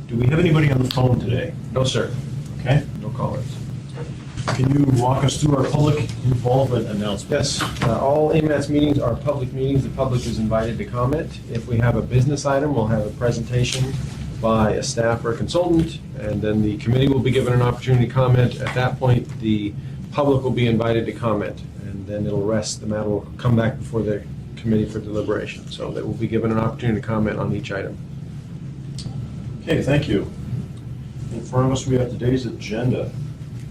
Do we have anybody on the phone today? No, sir. Okay. No callers. Can you walk us through our public involvement announcements? Yes, all AMATS meetings are public meetings. The public is invited to comment. If we have a business item, we'll have a presentation by a staff or a consultant, and then the committee will be given an opportunity to comment. At that point, the public will be invited to comment, and then it'll rest. The matter will come back before the committee for deliberation. So they will be given an opportunity to comment on each item. Okay, thank you. In front of us, we have today's agenda.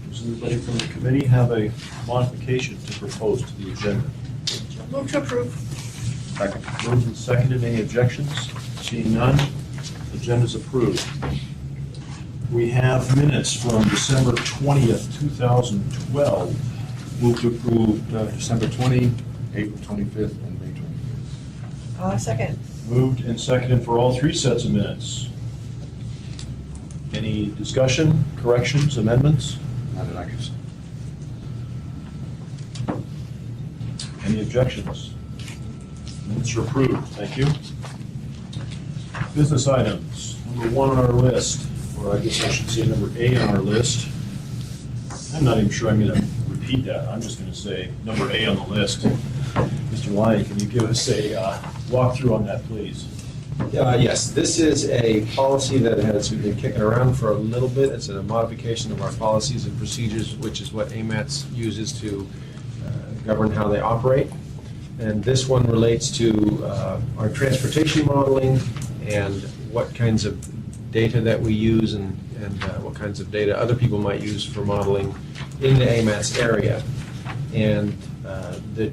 Does anybody from the committee have a modification to propose to the agenda? Move to approve. Second. Moved and seconded. Any objections? Seeing none, agenda's approved. We have minutes from December 20th, 2012. Move to approve December 20, April 25th, and May 25th. Second. Moved and seconded for all three sets of minutes. Any discussion, corrections, amendments? Not that I can see. Any objections? Minutes are approved. Thank you. Business items. Number one on our list, or I guess I should say number A on our list. I'm not even sure I'm going to repeat that. I'm just going to say number A on the list. Mr. Lyon, can you give us a walkthrough on that, please? Yes, this is a policy that has been kicking around for a little bit. It's a modification of our policies and procedures, which is what AMATS uses to govern how they operate. And this one relates to our transportation modeling and what kinds of data that we use and what kinds of data other people might use for modeling in the AMATS area. And the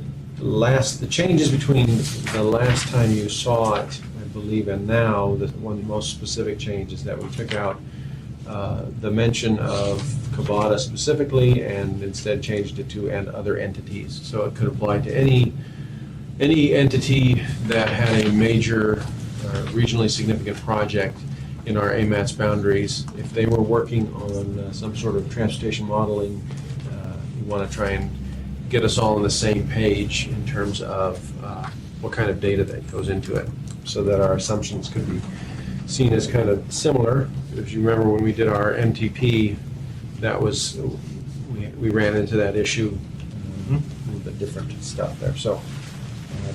changes between the last time you saw it, I believe, and now, the one most specific change is that we took out the mention of Kavada specifically and instead changed it to "and other entities." So it could apply to any entity that had a major regionally significant project in our AMATS boundaries. If they were working on some sort of transportation modeling, we want to try and get us all on the same page in terms of what kind of data that goes into it, so that our assumptions could be seen as kind of similar. If you remember when we did our MTP, that was, we ran into that issue, a little bit different stuff there. So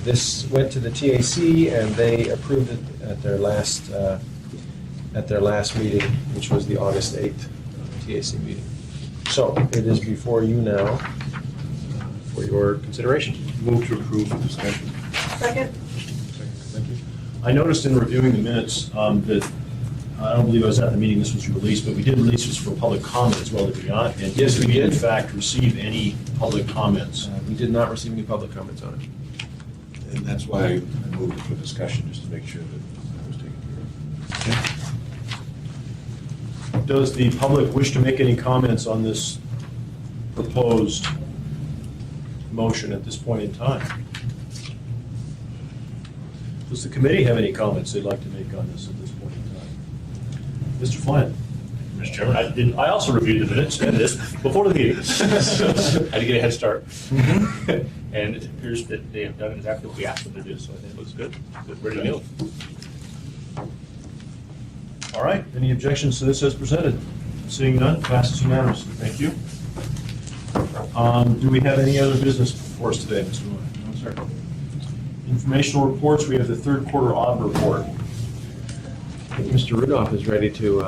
this went to the TAC and they approved it at their last meeting, which was the August 8th TAC meeting. So it is before you now for your consideration. Move to approve for discussion. Second. Thank you. I noticed in reviewing the minutes that, I don't believe I was at the meeting this was released, but we did release this for public comment as well, did we not? And Yes, we did we in did. fact receive any public comments? We did not receive any public comments on it. And that's why I moved it for discussion, just to make sure that that was taken care of. Does the public wish to make any comments on this proposed motion at this point in time? Does the committee have any comments they'd like to make on this at this point in time? Mr. Flynn? Mr. Chairman, I also reviewed the minutes and this before the meeting. Had to get a head start. And it appears that they have done exactly what we asked them to do, so I think it looks good. Good, ready to go. All right, any objections to this as presented? Seeing none, passes unanimously. Thank you. Do we have any other business for us today, Mr. Lewin? No, sir. Informational reports, we have the third quarter audit report. I think Mr. Rudolph is ready to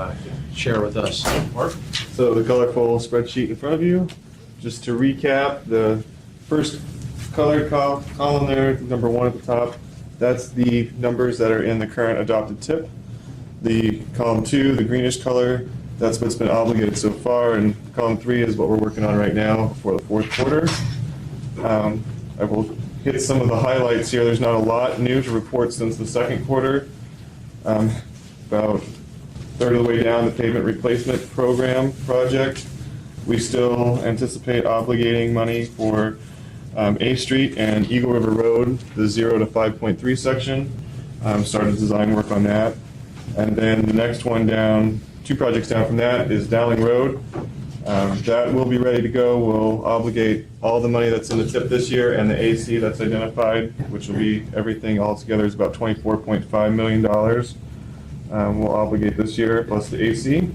share with us. Mark? So the colorful spreadsheet in front of you, just to recap, the first colored column there, number 1 at the top, that's the numbers that are in the current adopted TIP. The column 2, the greenish color, that's what's been obligated so far, and column 3 is what we're working on right now for the fourth quarter. I will hit some of the highlights here. There's not a lot new to report since the second quarter. About a third of the way down the pavement replacement program project. We still anticipate obligating money for A Street and Eagle River Road, the 0 to 5.3 section. Started design work on that. And then the next one down, 2 projects down from that, is Dowling Road. That will be ready to go. We'll obligate all the money that's in the TIP this year and the AC that's identified, which will be everything all together is about $24.5 million. will obligate this year, plus the AC.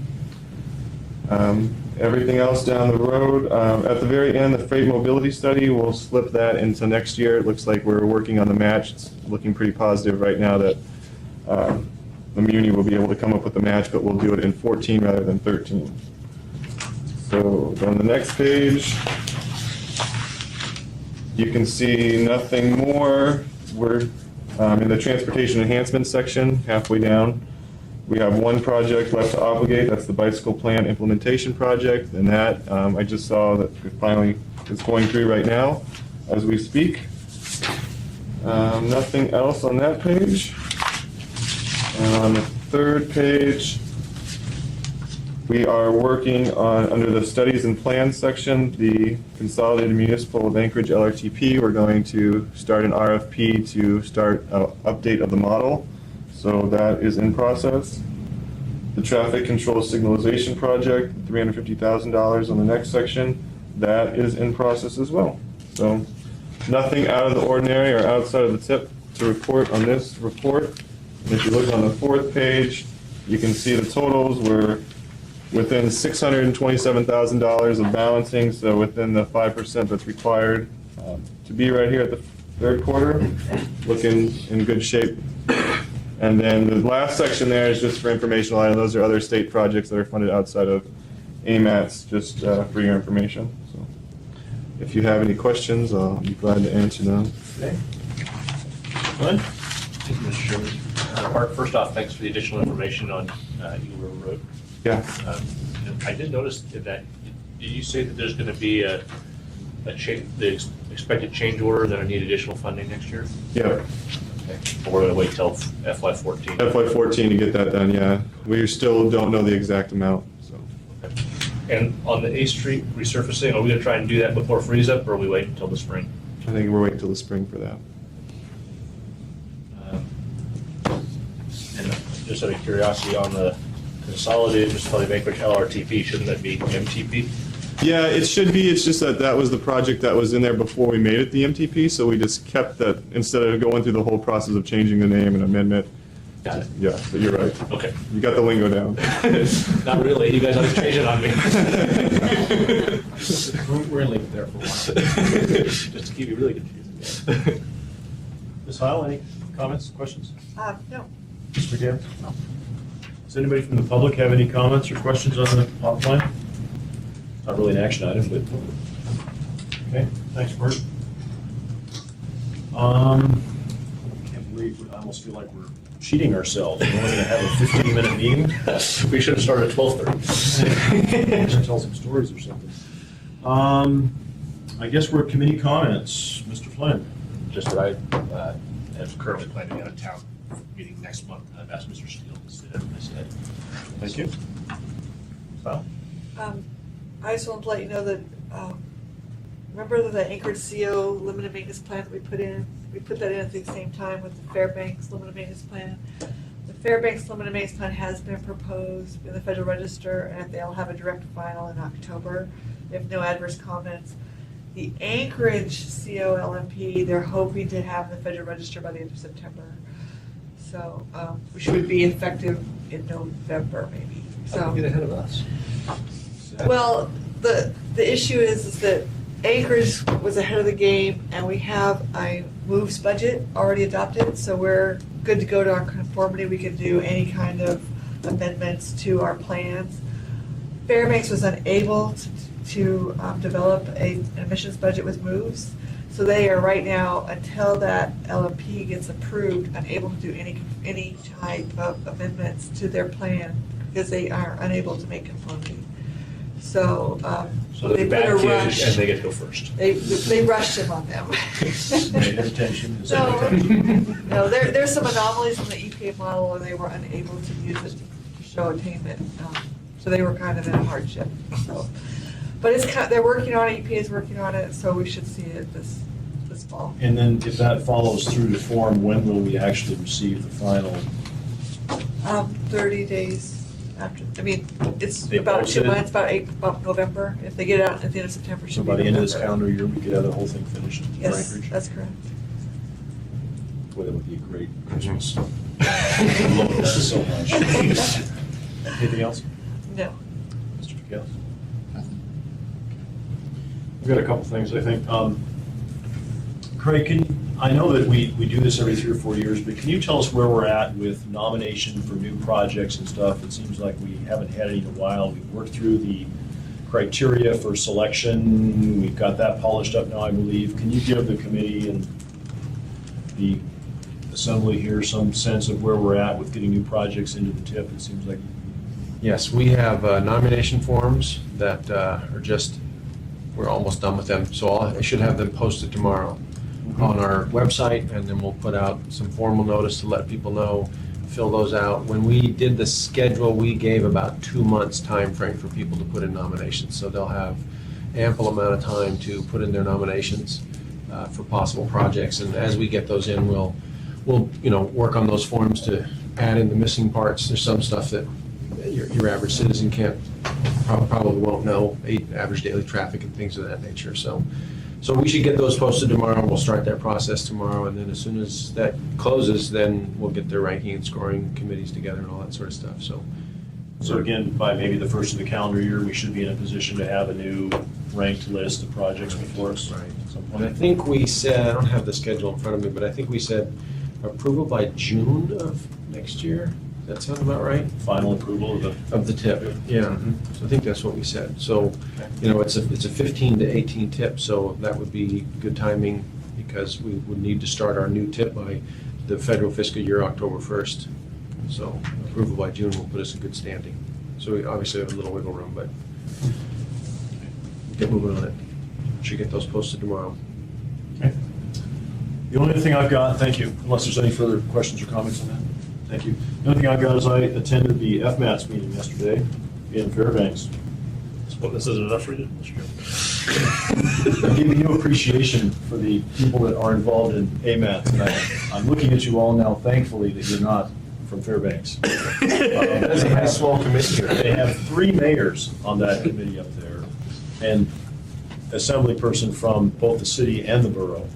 Everything else down the road, at the very end, the freight mobility study, we'll slip that into next year. It looks like we're working on the match. It's looking pretty positive right now that the Muni will be able to come up with the match, but we'll do it in 14 rather than 13. So on the next page, you can see nothing more. We're in the transportation enhancement section, halfway down. We have one project left to obligate, that's the bicycle plan implementation project, and that, I just saw that it finally is going through right now as we speak. Nothing else on that page. And on the third page, we are working on, under the studies and plans section, the Consolidated Municipal of Anchorage LRTP. We're going to start an RFP to start an update of the model. So that is in process. The traffic control signalization project, $350,000 on the next section, that is in process as well. So nothing out of the ordinary or outside of the tip to report on this report. And if you look on the fourth page, you can see the totals were within $627,000 of balancing, so within the 5% that's required to be right here at the third quarter, looking in good shape. And then the last section there is just for informational items. Those are other state projects that are funded outside of AMATS, just for your information. So if you have any questions, I'll be glad to answer them. Okay. Glenn? Thank you, Mr. Chairman. Mark, first off, thanks for the additional information on Eagle River Road. Yeah. And I did notice that, did you say that there's going to be the expected change order that I need additional funding next year? Yeah. Okay. But we're going to wait till FY14. FY14 to get that done, yeah. We still don't know the exact amount, so. Okay. And on the A Street resurfacing, are we going to try and do that before freeze up, or are we waiting until the spring? I think we're waiting till the spring for that. And just out of curiosity, on the Consolidated Municipality of Anchorage LRTP, shouldn't that be MTP? Yeah, it should be. It's just that that was the project that was in there before we made it the MTP, so we just kept that instead of going through the whole process of changing the name and amendment. Got it. Yeah, but you're right. Okay. You got the lingo down. Not really. You guys always change it on me. We're gonna leave it there for a while. Just to keep you really confused. Ms. Heil, any comments, questions? No. Mr. McGann? No. Does anybody from the public have any comments or questions on the plot plan? Not really an action item, but, okay, thanks, Bert. Can't believe, I almost feel like we're cheating ourselves. We're only gonna have a 15-minute meeting. We should have started at 12:30. Tell some stories or something. I guess we're at committee comments. Mr. Flynn? Just that I am currently planning to be out of town meeting next month. I've asked Mr. Steele to sit in my stead. Thank you. Well, I just want to let you know that, remember the Anchorage CO limited maintenance plan that we put in? We put that in at the same time with the Fairbanks limited maintenance plan. The Fairbanks limited maintenance plan has been proposed in the Federal Register, and they'll have a direct final in October. They have no adverse comments. The Anchorage CO LMP, they're hoping to have the Federal Register by the end of September. So, which would be effective in November, maybe. So. Get ahead of us. Well, the issue is that Anchorage was ahead of the game, and we have a moves budget already adopted, so we're good to go to our conformity. We can do any kind of amendments to our plans. Fairbanks was unable to develop an emissions budget with moves, so they are right now, until that LMP gets approved, unable to do any type of amendments to their plan because they are unable to make conformity. So, So they they're put a back in rush. and they get to go first. They rushed him on them. their attention is. No, there's some anomalies in the EPA model where they were unable to use it to show attainment. So they were kind of in a hardship, so. But they're working on it, EPA's working on it, so we should see it this fall. And then if that follows through to form, when will we actually receive the final? 30 days after, I mean, it's They about 2 posted it? months, about November. If they get it out at the end of September, it So should be by the end of this November. calendar year, we could have the whole thing finished for Yes, Anchorage? that's correct. Boy, that would be a great Christmas. I love this so much. Anything else? No. Mr. Fikels? We've got a couple things, I think. Craig, I know that we do this every 3 or 4 years, but can you tell us where we're at with nomination for new projects and stuff? It seems like we haven't had any in a while. We've worked through the criteria for selection. We've got that polished up now, I believe. Can you give the committee and the assembly here some sense of where we're at with getting new projects into the TIP? It seems like Yes, we have nomination forms that are just, we're almost done with them, so I should have them posted tomorrow on our website, and then we'll put out some formal notice to let people know, fill those out. When we did the schedule, we gave about 2 months' time frame for people to put in nominations, so they'll have ample amount of time to put in their nominations for possible projects, and as we get those in, we'll work on those forms to add in the missing parts. There's some stuff that your average citizen probably won't know, average daily traffic and things of that nature. So we should get those posted tomorrow. We'll start that process tomorrow, and then as soon as that closes, then we'll get their ranking and scoring committees together and all that sort of stuff. So again, by maybe the first of the calendar year, we should be in a position to have a new ranked list of projects before us. Right. At some And I point. think we said, I don't have the schedule in front of me, but I think we said approval by June of next year. Does that sound about right? Final approval of the. Of the tip, yeah. So I think that's what we said. So, it's a 15 to 18 tip, so that would be good timing because we would need to start our new tip by the federal fiscal year, October 1st. So approval by June will put us in good standing. So we obviously have a little wiggle room, but get moving on it. Should get those posted tomorrow. Okay. The only thing I've got, thank you, unless there's any further questions or comments on that. Thank you. The only thing I've got is I attended the AMATS meeting yesterday in Fairbanks. Well, this isn't enough for you. I'm giving you appreciation for the people that are involved in AMATS, and I'm looking at you all now thankfully that you're not from Fairbanks. That's a nice small committee here. They have 3 mayors on that committee up there, and assembly person from both the city and the borough.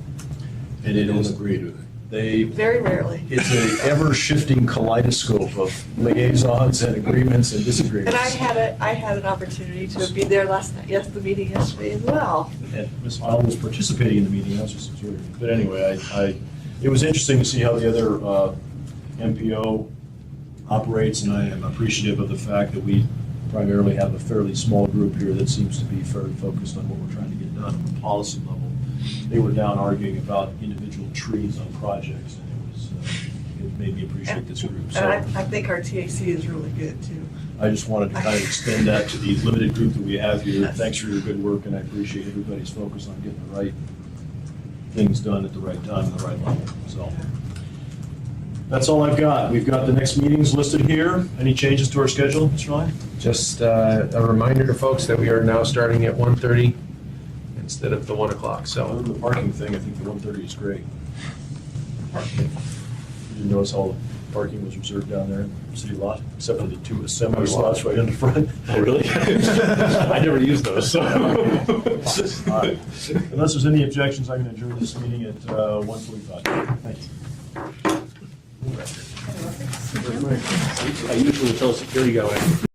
And it is, Agreed with it. Very rarely. it's an ever-shifting kaleidoscope of liaisons and agreements and disagreements. And I had an opportunity to be there last night, the meeting yesterday as well. And Ms. Isle was participating in the meeting, I was just observing. But anyway, it was interesting to see how the other MPO operates, and I am appreciative of the fact that we primarily have a fairly small group here that seems to be fairly focused on what we're trying to get done at the policy level. They were down arguing about individual trees on projects, and it made me appreciate this group. And So I think our TAC is really good too. I just wanted to kind of extend that to the limited group that we have here. Thanks for your good work, and I appreciate everybody's focus on getting the right things done at the right time and the right level. So that's all I've got. We've got the next meetings listed here. Any changes to our schedule, Mr. Lyon? Just a reminder to folks that we are now starting at 1:30 instead of the 1 o'clock, Other so. than the parking thing, I think the 1:30 is great. You didn't notice all the parking was reserved down there in the city lot, except for the 2 assembly slots right in the front. Oh, really? I never used those, so. All right. Unless there's any objections, I'm going to adjourn this meeting at 1:45. Thank you. I usually tell security guy.